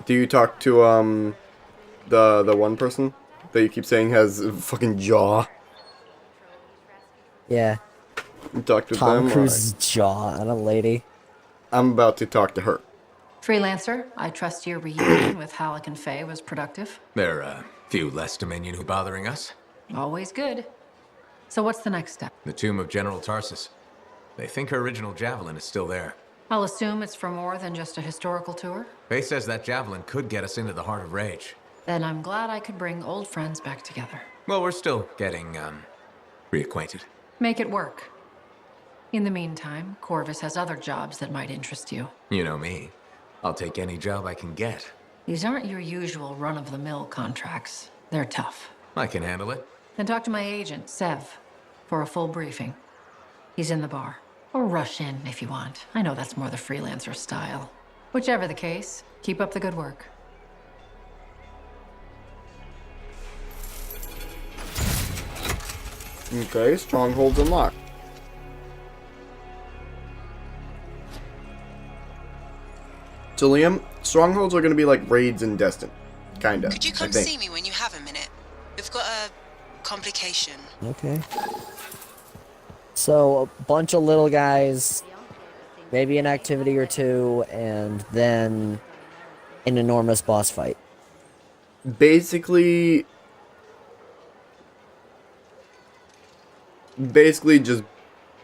Do you talk to the one person that you keep saying has a fucking jaw? Yeah, You talked with Tom them? Cruise's jaw on a lady. I'm about to talk to her. Freelancer, I trust your reunion with Halleck and Faye was productive. There are a few less Dominion who bothering us. Always good. So what's the next step? The tomb of General Tarsus. They think her original javelin is still there. I'll assume it's for more than just a historical tour. Faye says that javelin could get us into the heart of Rage. Then I'm glad I could bring old friends back together. Well, we're still getting, reacquainted. Make it work. In the meantime, Corvus has other jobs that might interest you. You know me. I'll take any job I can get. These aren't your usual run-of-the-mill contracts. They're tough. I can handle it. Then talk to my agent, Sev, for a full briefing. He's in the bar. Or rush in if you want. I know that's more the freelancer style. Whichever the case, keep up the good work. Okay, strongholds unlocked. So Liam, strongholds are gonna be like raids in Destin. Kinda. Could you I come think. see me when you have a minute? We've got a complication. Okay. So, a bunch of little guys, maybe an activity or two, and then an enormous boss fight. Basically just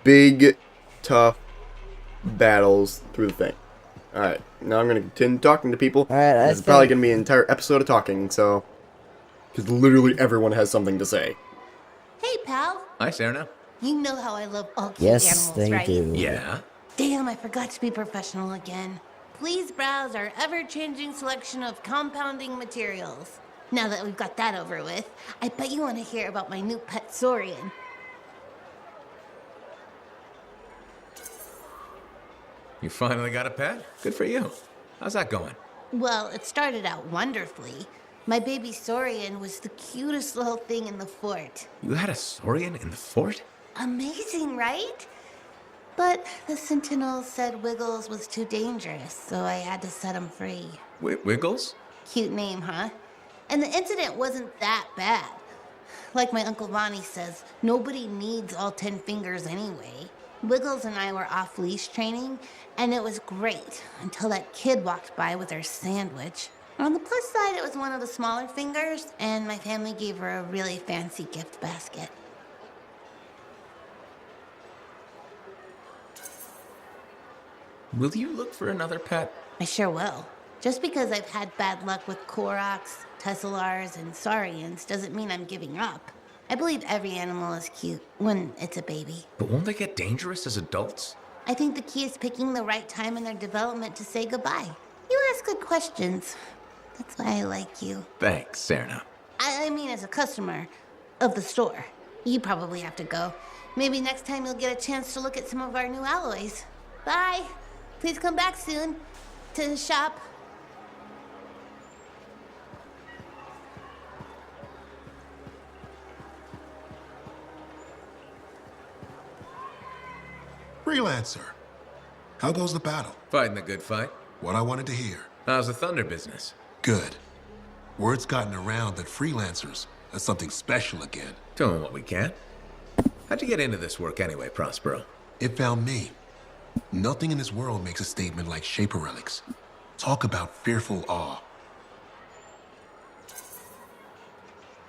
big, tough battles through the thing. Alright, now I'm gonna continue talking to people. Alright, This is probably gonna be an entire episode of talking, so... Because literally everyone has something to say. Hey, pal. Hi, Serena. You know how I love all cute Yes, animals, they right? do. Yeah? Damn, I forgot to be professional again. Please browse our ever-changing selection of compounding materials. Now that we've got that over with, I bet you want to hear about my new pet Saurian. You finally got a pet? Good for you. How's that going? Well, it started out wonderfully. My baby Saurian was the cutest little thing in the fort. You had a Saurian in the fort? Amazing, right? But the Sentinels said Wiggles was too dangerous, so I had to set him free. Wiggles? Cute name, huh? And the incident wasn't that bad. Like my Uncle Vonnie says, nobody needs all 10 fingers anyway. Wiggles and I were off-leash training, and it was great until that kid walked by with her sandwich. On the plus side, it was one of the smaller fingers, and my family gave her a really fancy gift basket. Will you look for another pet? I sure will. Just because I've had bad luck with Koroks, Tesselars, and Saurians doesn't mean I'm giving up. I believe every animal is cute when it's a baby. But won't they get dangerous as adults? I think the key is picking the right time in their development to say goodbye. You ask good questions. That's why I like you. Thanks, Serena. I mean as a customer of the store. You probably have to go. Maybe next time you'll get a chance to look at some of our new alloys. Bye. Please come back soon to the shop. Freelancer. How goes the battle? Fighting the good fight. What I wanted to hear. How's the thunder business? Good. Word's gotten around that freelancers are something special again. Doing what we can. How'd you get into this work anyway, Prospero? It found me. Nothing in this world makes a statement like Shaper Relics. Talk about fearful awe.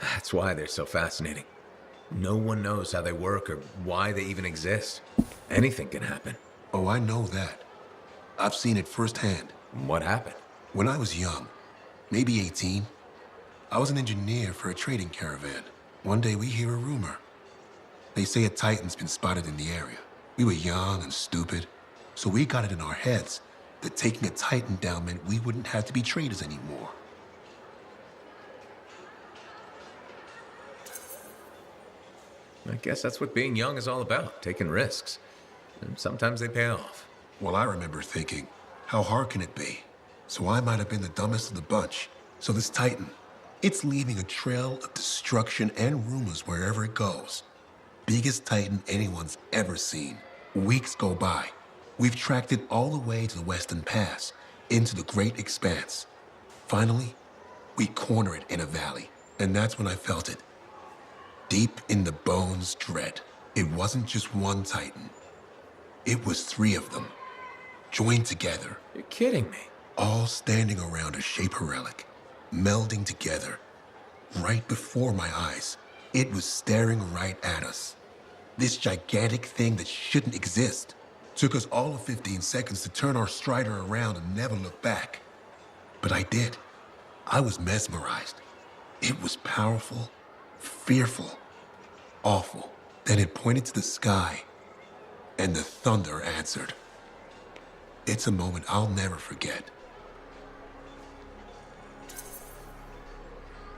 That's why they're so fascinating. No one knows how they work or why they even exist. Anything can happen. Oh, I know that. I've seen it firsthand. What happened? When I was young, maybe 18, I was an engineer for a trading caravan. One day we hear a rumor. They say a Titan's been spotted in the area. We were young and stupid, so we got it in our heads that taking a Titan down meant we wouldn't have to be traders anymore. I guess that's what being young is all about, taking risks. And sometimes they pay off. Well, I remember thinking, how hard can it be? So I might have been the dumbest of the bunch. So this Titan, it's leaving a trail of destruction and rumors wherever it goes. Biggest Titan anyone's ever seen. Weeks go by. We've tracked it all the way to the Western Pass, into the Great Expanse. Finally, we corner it in a valley, and that's when I felt it. Deep in the bones dread. It wasn't just one Titan. It was 3 of them, joined together, You're kidding me. all standing around a Shaper relic, melding together. Right before my eyes, it was staring right at us. This gigantic thing that shouldn't exist. Took us all of 15 seconds to turn our Strider around and never look back. But I did. I was mesmerized. It was powerful, fearful, awful. Then it pointed to the sky, and the thunder answered. It's a moment I'll never forget.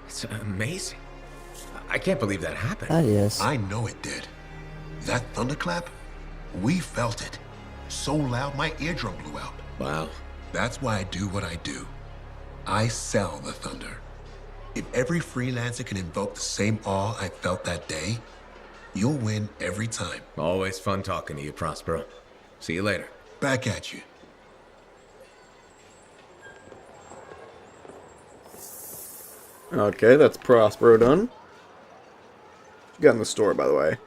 It's amazing. I can't believe that happened. That is. I know it did. That thunderclap, we felt it. So loud my eardrum blew out. Wow. That's why I do what I do. I sell the thunder. If every freelancer can invoke the same awe I felt that day, you'll win every time. Always fun talking to you, Prospero. See you later. Back at you. Okay, that's Prospero done. What you got in the store, by the way?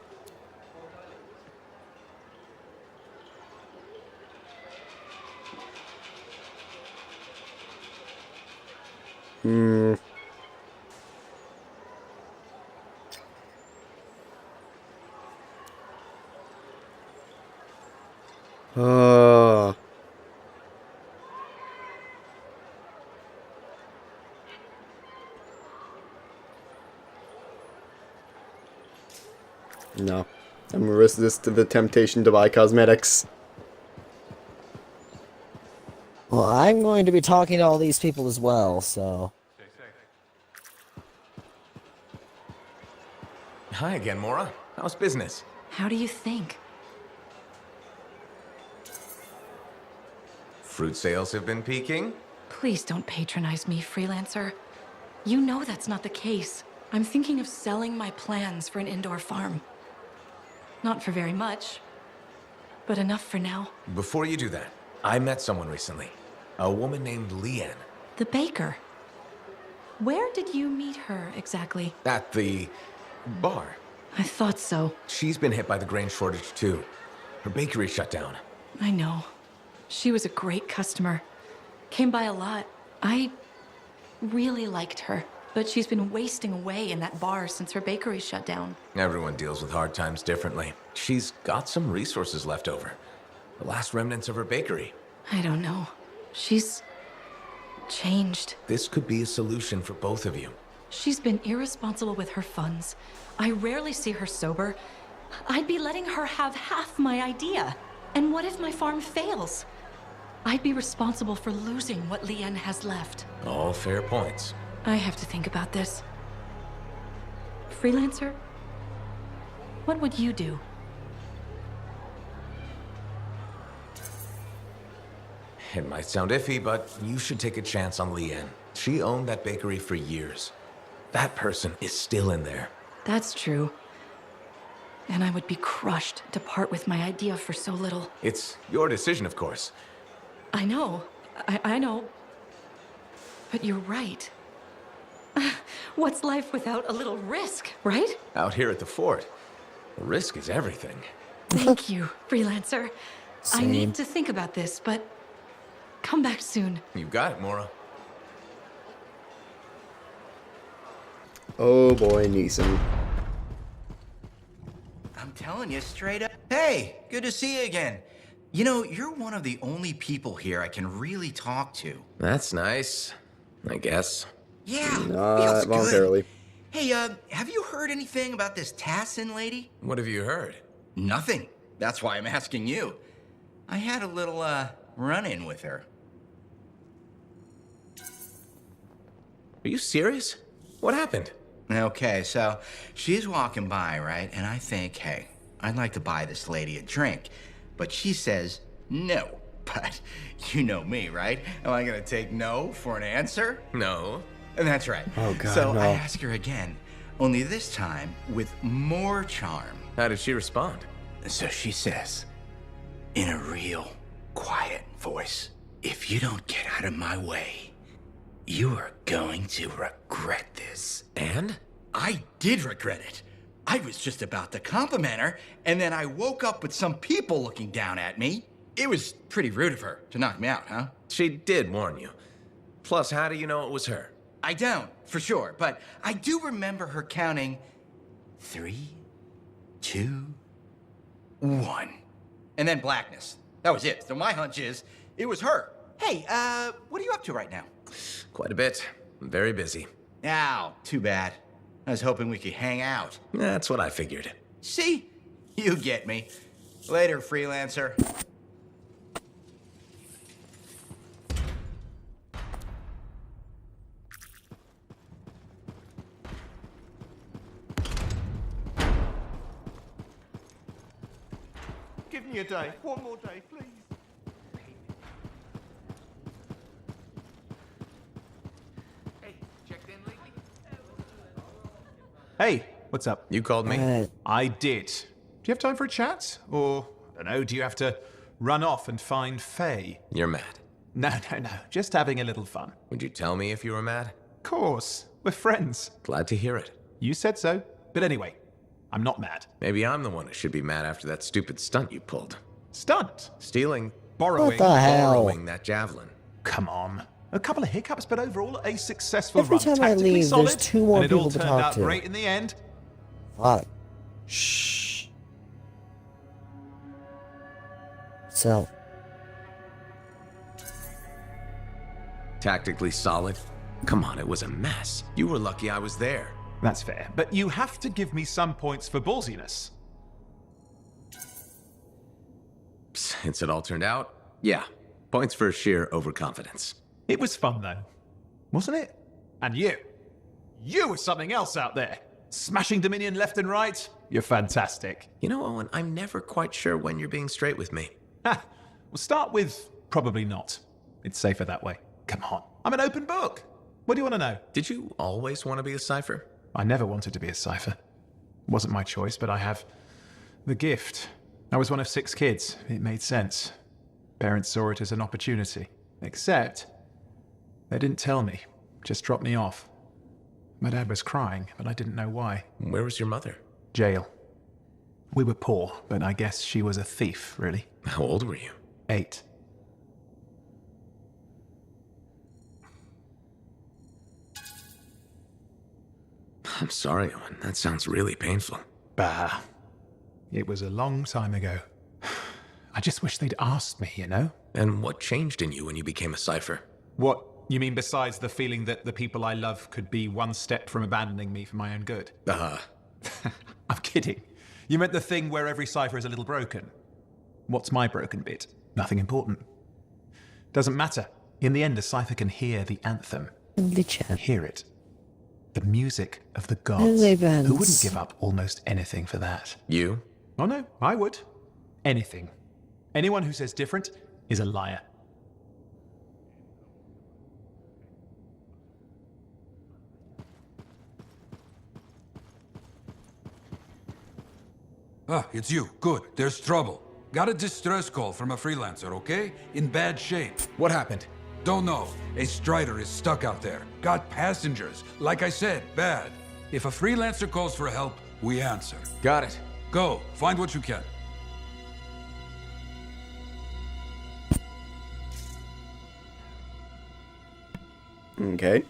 Uh. No. I'm gonna risk this to the temptation to buy cosmetics. Well, I'm going to be talking to all these people as well, so... Hi again, Mora. How's business? How do you think? Fruit sales have been peaking? Please don't patronize me, freelancer. You know that's not the case. I'm thinking of selling my plans for an indoor farm. Not for very much, but enough for now. Before you do that, I met someone recently. A woman named Leanne. The baker. Where did you meet her exactly? At the bar. I thought so. She's been hit by the grain shortage too. Her bakery shut down. I know. She was a great customer. Came by a lot. I really liked her. But she's been wasting away in that bar since her bakery shut down. Everyone deals with hard times differently. She's got some resources left over. The last remnants of her bakery. I don't know. She's changed. This could be a solution for both of you. She's been irresponsible with her funds. I rarely see her sober. I'd be letting her have half my idea. And what if my farm fails? I'd be responsible for losing what Leanne has left. All fair points. I have to think about this. Freelancer? What would you do? It might sound iffy, but you should take a chance on Leanne. She owned that bakery for years. That person is still in there. That's true. And I would be crushed to part with my idea for so little. It's your decision, of course. I know. I know. But you're right. What's life without a little risk, right? Out here at the fort, the risk is everything. Thank you, freelancer. I Same. need to think about this, but come back soon. You got it, Mora. Oh boy, Neeson. I'm telling you straight up. Hey, good to see you again. You know, you're one of the only people here I can really talk to. That's nice, I guess. Yeah, feels Not good. voluntarily. Hey, have you heard anything about this Tassin lady? What have you heard? Nothing. That's why I'm asking you. I had a little, run-in with her. Are you serious? What happened? Okay, so she's walking by, right? And I think, hey, I'd like to buy this lady a drink. But she says no. But you know me, right? Am I gonna take no for an answer? No. And that's right. Oh, God, so no. I ask her again, only this time with more charm. How did she respond? So she says, in a real quiet voice, if you don't get out of my way, You are going to regret this. And? I did regret it. I was just about to compliment her, and then I woke up with some people looking down at me. It was pretty rude of her to knock me out, huh? She did warn you. Plus, how do you know it was her? I don't, for sure, but I do remember her counting 3, 2, 1. And then blackness. That was it. So my hunch is, it was her. Hey, what are you up to right now? Quite a bit. I'm very busy. Ow, too bad. I was hoping we could hang out. That's what I figured. See? You get me. Later, freelancer. Give me a day. One more day, please. Hey, what's up? You called me? I did. Do you have time for a chat? Or, I don't know, do you have to run off and find Faye? You're mad. No. Just having a little fun. Would you tell me if you were mad? Of course. We're friends. Glad to hear it. You said so. But anyway, I'm not mad. Maybe I'm the one who should be mad after that stupid stunt you pulled. Stunt? Stealing, Borrowing? What the hell? borrowing that javelin. Come on. A couple of hiccups, but overall a successful Every run. time I Tactically leave, there's solid, 2 more and it all people to turned talk out to. great in the end. Fuck. Shh. So, Tactically solid? Come on, it was a mess. You were lucky I was there. That's fair, but you have to give me some points for ballsiness. Since it all turned out, yeah. Points for sheer overconfidence. It was fun, though. Wasn't it? And you. You were something else out there. Smashing Dominion left and right. You're fantastic. You know, Owen, I'm never quite sure when you're being straight with me. Ha! We'll start with probably not. It's safer that way. Come on. I'm an open book. What do you want to know? Did you always want to be a cipher? I never wanted to be a cipher. It wasn't my choice, but I have the gift. I was one of 6 kids. It made sense. Parents saw it as an opportunity. Except, they didn't tell me. Just dropped me off. My dad was crying, but I didn't know why. Where was your mother? Jail. We were poor, but I guess she was a thief, really. How old were you? 8. I'm sorry, Owen. That sounds really painful. Bah. It was a long time ago. I just wish they'd asked me, you know? And what changed in you when you became a cipher? What, you mean besides the feeling that the people I love could be one step from abandoning me for my own good? I'm kidding. You meant the thing where every cipher is a little broken. What's my broken bit? Nothing important. Doesn't matter. In the end, a cipher can hear the anthem. Hear it. The music of the gods. Who wouldn't give up almost anything for that? You? Oh no, I would. Anything. Anyone who says different is a liar. Ah, it's you. Good. There's trouble. Got a distress call from a freelancer, okay? In bad shape. What happened? Don't know. A Strider is stuck out there. Got passengers. Like I said, bad. If a freelancer calls for help, we answer. Got it. Go. Find what you can. Okay.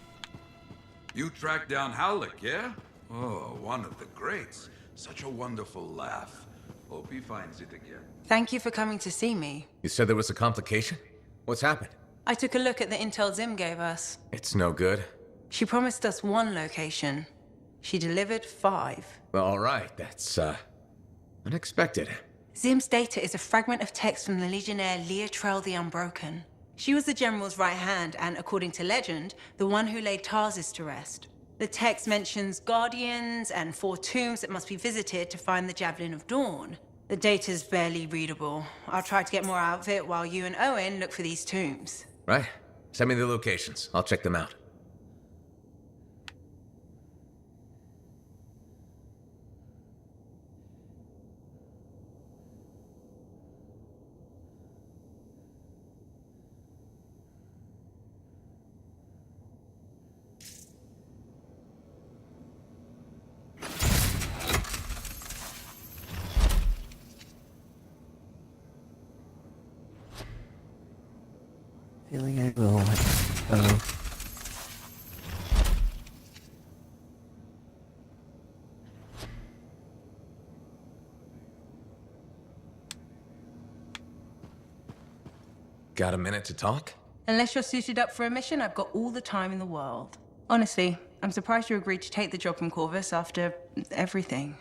You tracked down Howlick, yeah? Oh, one of the greats. Such a wonderful laugh. Hope he finds it again. Thank you for coming to see me. You said there was a complication? What's happened? I took a look at the intel Zim gave us. It's no good. She promised us 1 location. She delivered 5. All right, that's, unexpected. Zim's data is a fragment of text from the Legionnaire Leotrel the Unbroken. She was the General's right hand and, according to legend, the one who laid Tarsus to rest. The text mentions guardians and 4 tombs that must be visited to find the Javelin of Dawn. The data's barely readable. I'll try to get more out of it while you and Owen look for these tombs. Right. Send me the locations. I'll check them out. feeling I will let go. Got a minute to talk? Unless you're suited up for a mission, I've got all the time in the world. Honestly, I'm surprised you agreed to take the job from Corvus after everything.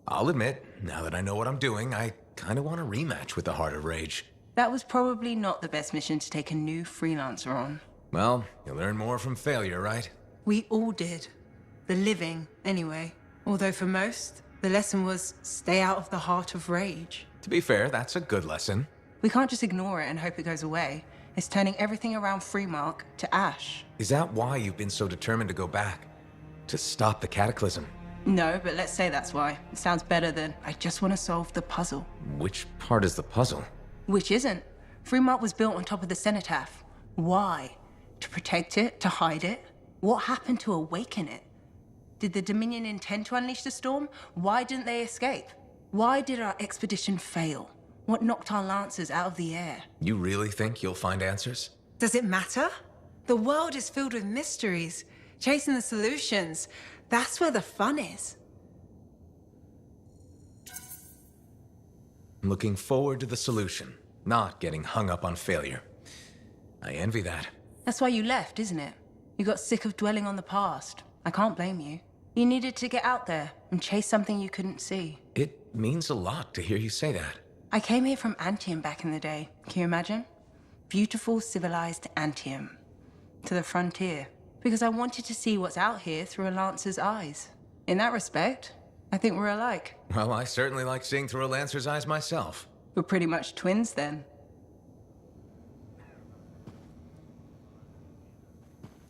I'll admit, now that I know what I'm doing, I kind of want a rematch with the Heart of Rage. That was probably not the best mission to take a new freelancer on. Well, you learn more from failure, right? We all did. The living, anyway. Although for most, the lesson was stay out of the Heart of Rage. To be fair, that's a good lesson. We can't just ignore it and hope it goes away. It's turning everything around Freemark to ash. Is that why you've been so determined to go back? To stop the cataclysm? No, but let's say that's why. It sounds better than, I just want to solve the puzzle. Which part is the puzzle? Which isn't. Freemark was built on top of the cenotaph. Why? To protect it? To hide it? What happened to awaken it? Did the Dominion intend to unleash the storm? Why didn't they escape? Why did our expedition fail? What knocked our lancers out of the air? You really think you'll find answers? Does it matter? The world is filled with mysteries. Chasing the solutions, that's where the fun is. I'm looking forward to the solution, not getting hung up on failure. I envy that. That's why you left, isn't it? You got sick of dwelling on the past. I can't blame you. You needed to get out there and chase something you couldn't see. It means a lot to hear you say that. I came here from Anthem back in the day. Can you imagine? Beautiful, civilized Anthem. To the frontier. Because I wanted to see what's out here through a Lancer's eyes. In that respect, I think we're alike. Well, I certainly like seeing through a Lancer's eyes myself. We're pretty much twins then.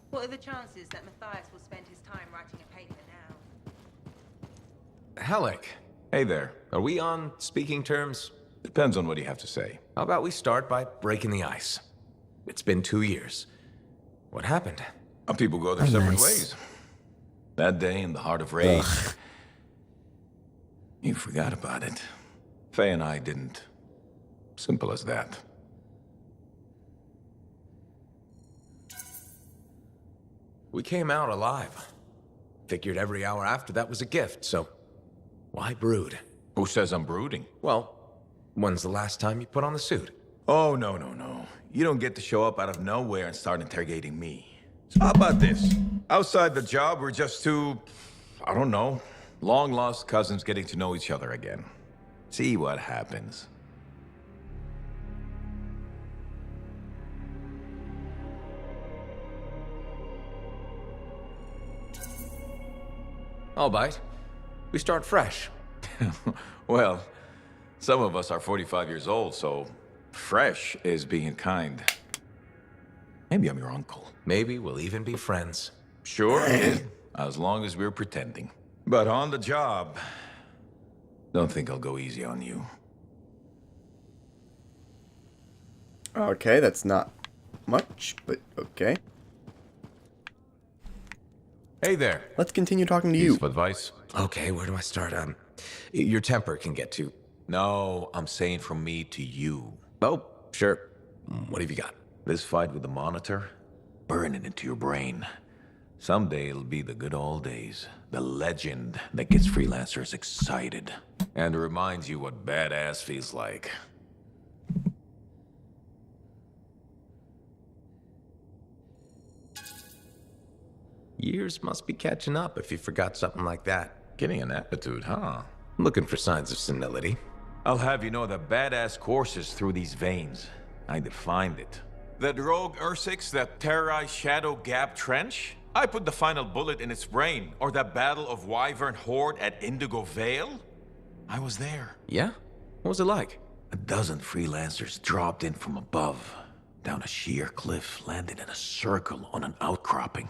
What are the chances that Matthias will spend his time writing a paper now? Halleck. Hey there. Are we on speaking terms? Depends on what you have to say. How about we start by breaking the ice? It's been 2 years. What happened? People go their separate ways. That day in the Heart of Rage, you forgot about it. Faye and I didn't. Simple as that. We came out alive. Figured every hour after that was a gift, so why brood? Who says I'm brooding? Well, when's the last time you put on the suit? Oh, no. You don't get to show up out of nowhere and start interrogating me. So how about this? Outside the job, we're just two, I don't know, long-lost cousins getting to know each other again. See what happens. I'll bite. We start fresh. Well, some of us are 45 years old, so fresh is being kind. Maybe I'm your uncle. Maybe we'll even be friends. Sure, kid. As long as we're pretending. But on the job, don't think I'll go easy on you. Okay, that's not much, but okay. Hey there. Let's continue talking to you. Piece of advice? Okay, where do I start? Your temper can get to... No, I'm saying from me to you. Oh, sure. What have you got? This fight with the Monitor, burn it into your brain. Someday it'll be the good old days. The legend that gets freelancers excited. And reminds you what badass feels like. Years must be catching up if you forgot something like that. Getting an attitude, huh? Looking for signs of senility. I'll have you know that badass courses through these veins. I defined it. That rogue Ursix that terrorized Shadow Gap Trench? I put the final bullet in its brain. Or that battle of Wyvern Horde at Indigo Vale? I was there. Yeah? What was it like? A dozen freelancers dropped in from above. Down a sheer cliff, landed in a circle on an outcropping.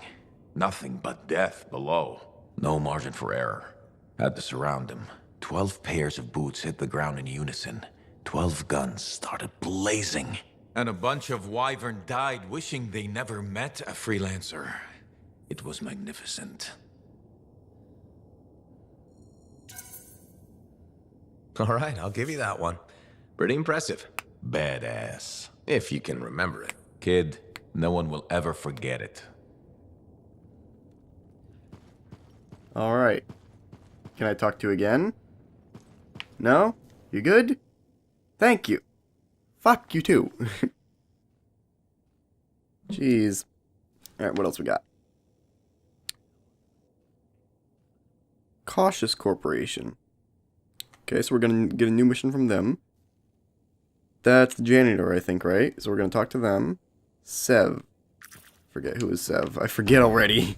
Nothing but death below. No margin for error. Had to surround him. 12 pairs of boots hit the ground in unison. 12 guns started blazing. And a bunch of Wyvern died wishing they never met a freelancer. It was magnificent. All right, I'll give you that one. Pretty impressive. Badass. If you can remember it. Kid, no one will ever forget it. Alright. Can I talk to you again? No? You good? Thank you. Fuck you too. Jeez. Alright, what else we got? Cautious Corporation. Okay, so we're gonna get a new mission from them. That's the janitor, I think, right? So we're gonna talk to them. Sev. Forget who is Sev. I forget already.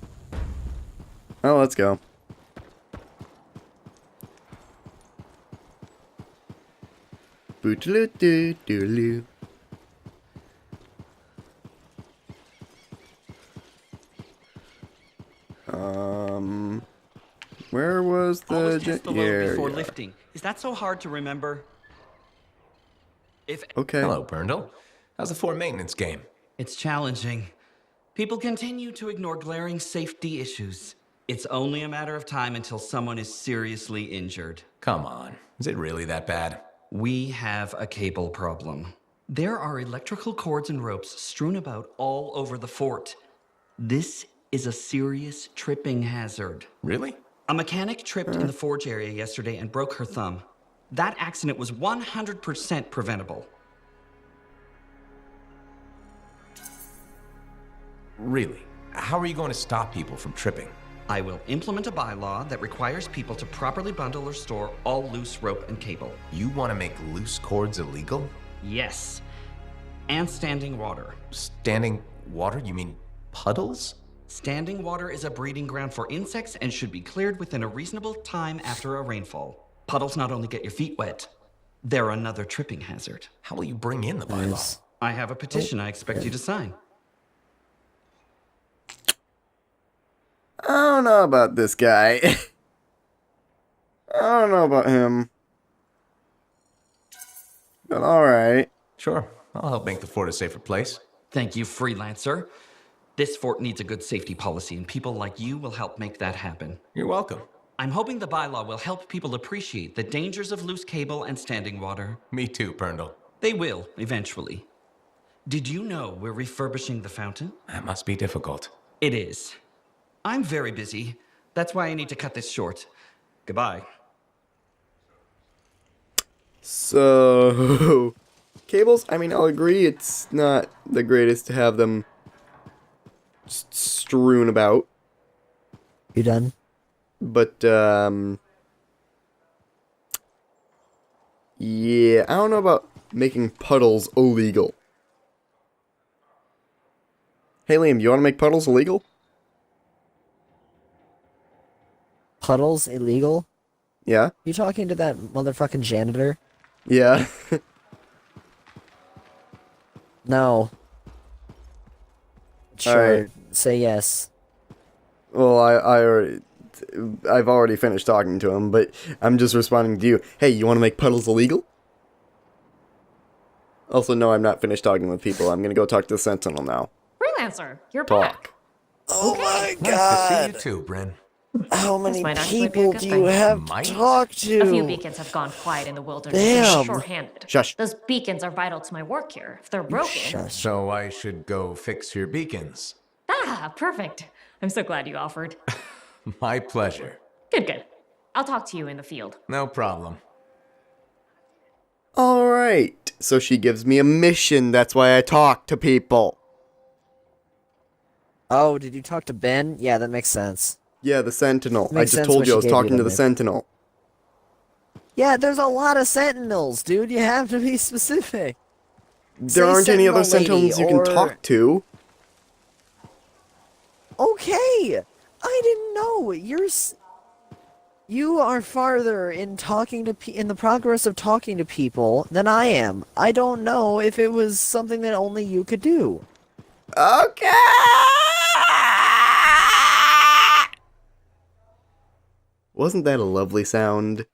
Oh, let's go. Bootaloo-doo-doo-loo. Where was the Always test the load before yeah. lifting. Is that so hard to remember? Okay. Hello, Berndl. How's the fort maintenance game? It's challenging. People continue to ignore glaring safety issues. It's only a matter of time until someone is seriously injured. Come on. Is it really that bad? We have a cable problem. There are electrical cords and ropes strewn about all over the fort. This is a serious tripping hazard. Really? A mechanic tripped in the forge area yesterday and broke her thumb. That accident was 100% preventable. Really? How are you going to stop people from tripping? I will implement a bylaw that requires people to properly bundle or store all loose rope and cable. You want to make loose cords illegal? Yes. And standing water. Standing water? You mean puddles? Standing water is a breeding ground for insects and should be cleared within a reasonable time after a rainfall. Puddles not only get your feet wet, they're another tripping hazard. How will you bring in the bylaw? I have a petition I expect you to sign. I don't know about this guy. I don't know about him. But alright. Sure. I'll help make the fort a safer place. Thank you, freelancer. This fort needs a good safety policy, and people like you will help make that happen. You're welcome. I'm hoping the bylaw will help people appreciate the dangers of loose cable and standing water. Me too, Berndl. They will, eventually. Did you know we're refurbishing the fountain? That must be difficult. It is. I'm very busy. That's why I need to cut this short. Goodbye. So... cables, I mean, I'll agree it's not the greatest to have them just strewn about. You done? But, yeah, I don't know about making puddles illegal. Hey, Liam, you want to make puddles illegal? Puddles illegal? Yeah? You talking to that motherfucking janitor? Yeah. No. Sure. Alright. Say yes. Well, I've already finished talking to him, but I'm just responding to you. Hey, you want to make puddles illegal? Also, no, I'm not finished talking with people. I'm gonna go talk to the Sentinel now. Freelancer, you're back. Oh my Nice god! to see you too, Bryn. How many might actually be a people good do thing. you have Might? to talk to? A few beacons have gone quiet in the wilderness. Damn. I'm short-handed. Shush. Those beacons are vital to my work here. If they're broken... Shush. So I should go fix your beacons. Ah, perfect. I'm so glad you offered. My pleasure. Good. I'll talk to you in the field. No problem. Alright, so she gives me a mission, that's why I talk to people. Oh, did you talk to Ben? Yeah, that makes sense. Yeah, the Sentinel. I Makes just sense told what you I she was gave talking you to to the me. Sentinel. Yeah, there's a lot of sentinels, dude. You have to be specific. There Say aren't any other Sentinel lady, Sentinels you can talk to. Okay, I didn't know. You are farther in talking to in the progress of talking to people than I am. I don't know if it was something that only you could do. Okay! Wasn't that a lovely sound?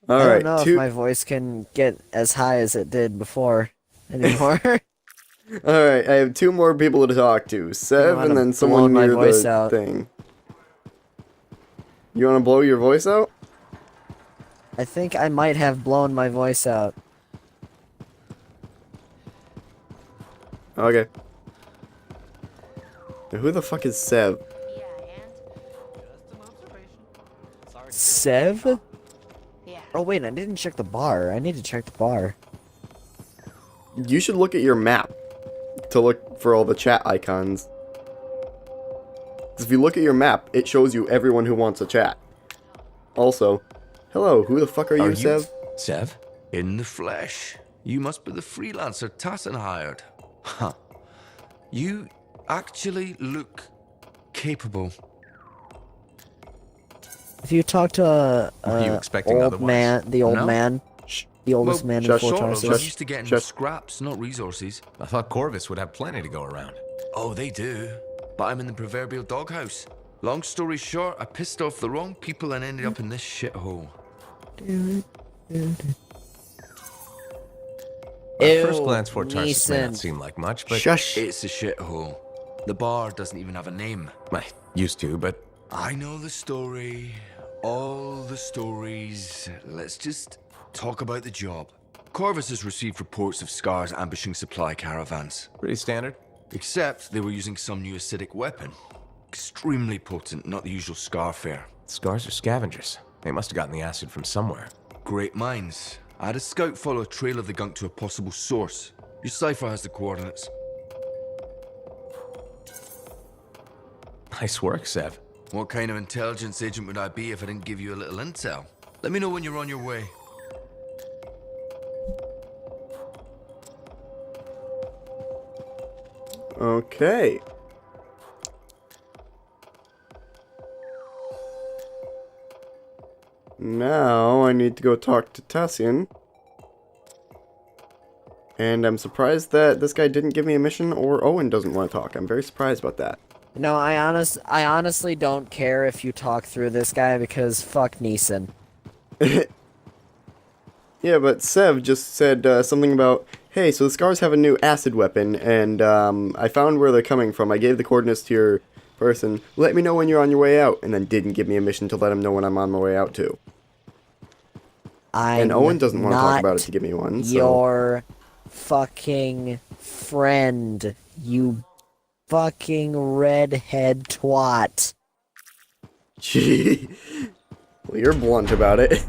I don't Alright, know if my voice can get as high as it did before anymore. Alright, I have two more people to talk to. Sev wanna and then blow someone my near voice the out. thing. You wanna blow your voice out? I think I might have blown my voice out. Okay. Now, who the fuck is Sev? Sev? Oh wait, I didn't check the bar. I need to check the bar. You should look at your map to look for all the chat icons. 'Cause if you look at your map, it shows you everyone who wants a chat. Also, hello, who the fuck are you, Sev? Sev? In the flesh. You must be the freelancer Tassin hired. Huh. You actually look capable. If you talk to you expecting old otherwise? man, the old No. man, the oldest man in Sort of. Fortress. I'm used to getting scraps, not resources. I thought Corvus would have plenty to go around. Oh, they do. But I'm in the proverbial doghouse. Long story short, I pissed off the wrong people and ended up in this shithole. At first glance, Fort Tarsus may not seem like much, but Shush. It's a shithole. The bar doesn't even have a name. I used to, but I know the story. All the stories. Let's just talk about the job. Corvus has received reports of Scars ambushing supply caravans. pretty standard. Except they were using some new acidic weapon. Extremely potent, not the usual Scar fare. Scars are scavengers. They must have gotten the acid from somewhere. Great minds. I had a scout follow a trail of the gunk to a possible source. Your cipher has the coordinates. Nice work, Sev. What kind of intelligence agent would I be if I didn't give you a little intel? Let me know when you're on your way. Okay. Now I need to go talk to Tassian. And I'm surprised that this guy didn't give me a mission, or Owen doesn't want to talk. I'm very surprised about that. No, I honestly don't care if you talk through this guy because fuck Neeson. Yeah, but Sev just said something about, hey, so the Scars have a new acid weapon, and I found where they're coming from. I gave the coordinates to your person. Let me know when you're on your way out, and then didn't give me a mission to let him know when I'm on my way out, too. And Owen doesn't want to talk about it to give me one, so... Your fucking friend, you fucking redhead twat. Gee. Well, you're blunt about it.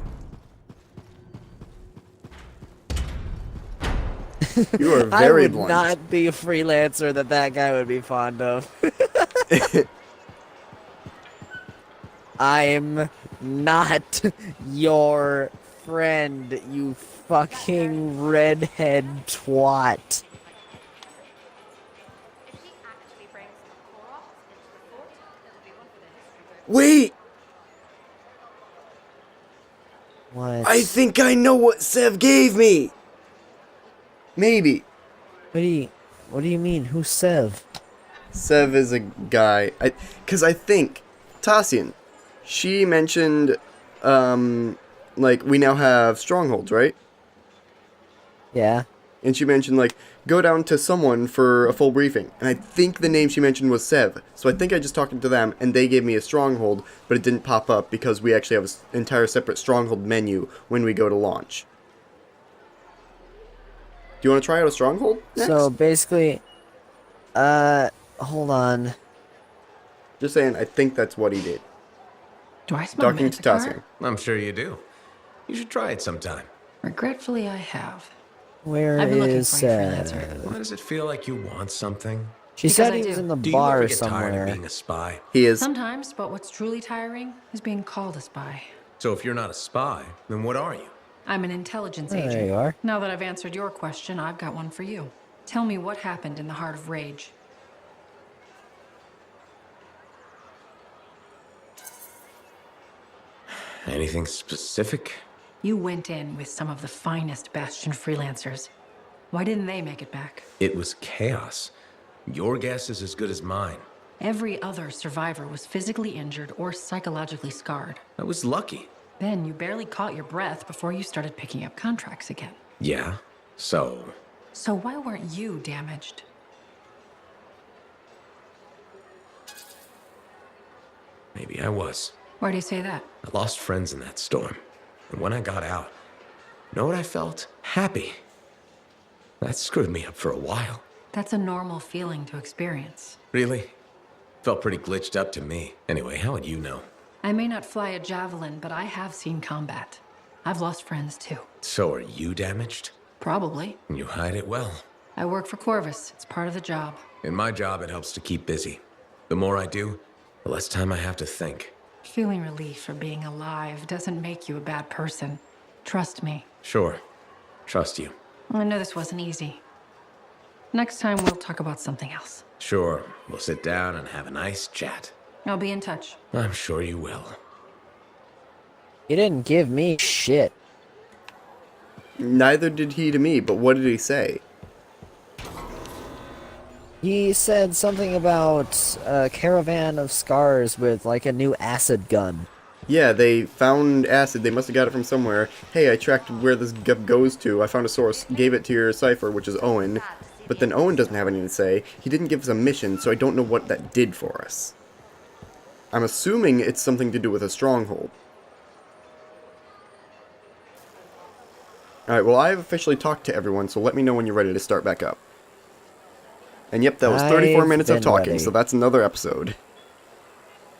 You are very I would blunt. not be a freelancer that guy would be fond of. I'm not your friend, you fucking redhead twat. Wait! What? I think I know what Sev gave me! Maybe. What do you mean? Who's Sev? Sev is a guy. Because I think Tassian, she mentioned, like, we now have strongholds, right? Yeah. And she mentioned, like, go down to someone for a full briefing. And I think the name she mentioned was Sev. So I think I just talked to them, and they gave me a stronghold, but it didn't pop up because we actually have an entire separate stronghold menu when we go to launch. Do you want to try out a stronghold next? So basically, hold on. Just saying, I think that's what he did. Do I smell Talking to Manticore? Tassian. I'm sure you do. You should try it sometime. Regretfully, I have. Where I've been looking is for you, freelancer. Why does it feel like you want something? She Because said I he was do. in the Do you bar ever get tired somewhere. of being a spy? He is. Sometimes, but what's truly tiring is being called a spy. So if you're not a spy, then what are you? I'm an intelligence There agent. you are. Now that I've answered your question, I've got one for you. Tell me what happened in the Heart of Rage. Anything specific? You went in with some of the finest Bastion freelancers. Why didn't they make it back? It was chaos. Your guess is as good as mine. Every other survivor was physically injured or psychologically scarred. I was lucky. Then you barely caught your breath before you started picking up contracts again. Yeah, so... So why weren't you damaged? maybe I was. Why do you say that? I lost friends in that storm. And when I got out, you know what I felt? Happy. That screwed me up for a while. That's a normal feeling to experience. Really? Felt pretty glitched up to me. Anyway, how would you know? I may not fly a javelin, but I have seen combat. I've lost friends too. So are you damaged? Probably. You hide it well. I work for Corvus. It's part of the job. In my job, it helps to keep busy. The more I do, the less time I have to think. Feeling relief for being alive doesn't make you a bad person. Trust me. Sure. Trust you. I know this wasn't easy. Next time we'll talk about something else. Sure. We'll sit down and have a nice chat. I'll be in touch. I'm sure you will. He didn't give me shit. Neither did he to me, but what did he say? He said something about a caravan of scars with, like, a new acid gun. Yeah, they found acid. They must have got it from somewhere. Hey, I tracked where this goes to. I found a source. Gave it to your cipher, which is Owen. But then Owen doesn't have anything to say. He didn't give us a mission, so I don't know what that did for us. I'm assuming it's something to do with a stronghold. Alright, well, I've officially talked to everyone, so let me know when you're ready to start back up. And yep, that was 34 minutes of talking, ready. so that's another episode.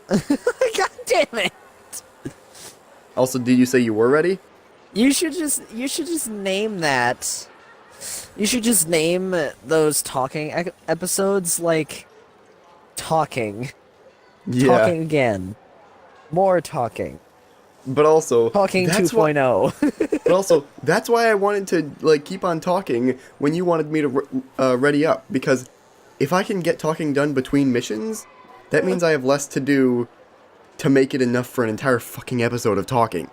God damn it! Also, did you say you were ready? You should just name that. You should just name those talking episodes like talking. Yeah. Talking again. More talking. But also, Talking that's 2.0. But also, that's why I wanted to like keep on talking when you wanted me to ready up, because if I can get talking done between missions, that means I have less to do to make it enough for an entire fucking episode of talking.